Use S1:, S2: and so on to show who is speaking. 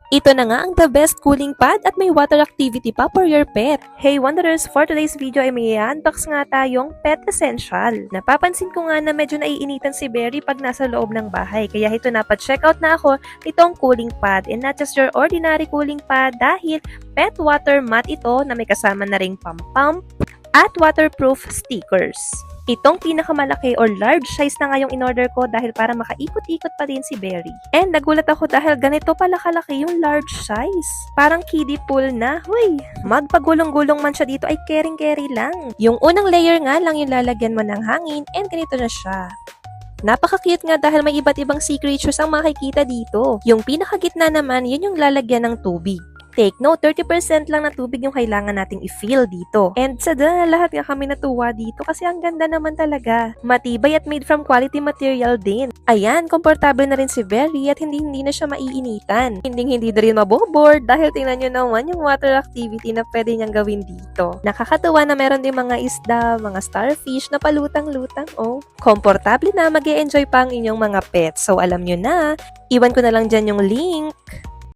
S1: Ito na nga ang the best cooling pad at may water activity pa for your pet. Hey Wanderers, for today's video ay may unbox nga tayong pet essential. Napapansin ko nga na medyo naiinitan si Berry pag nasa loob ng bahay. Kaya ito check out na ako itong cooling pad. And not just your ordinary cooling pad dahil pet water mat ito na may kasama na ring pump at waterproof stickers. Itong pinakamalaki or large size na nga yung in-order ko dahil para makaikot-ikot pa din si Berry. And nagulat ako dahil ganito pala kalaki yung large size. Parang kiddie pool na. Huy, magpagulong-gulong man siya dito ay caring-carry lang. Yung unang layer nga lang yung lalagyan mo ng hangin and ganito na siya. Napaka-cute nga dahil may iba't ibang sea creatures ang makikita dito. Yung pinakagitna naman, yun yung lalagyan ng tubig. Take note, 30% lang na tubig yung kailangan nating i-fill dito. And sa lahat nga kami natuwa dito kasi ang ganda naman talaga. Matibay at made from quality material din. Ayan, komportable na rin si Berry at hindi na siya maiinitan. Hindi na rin maboboard dahil tingnan nyo naman yung water activity na pwede niyang gawin dito. Nakakatuwa na meron din mga isda, mga starfish na palutang-lutang. Oh, komportable na mag-e-enjoy pa ang inyong mga pets. So alam nyo na, iwan ko na lang dyan yung link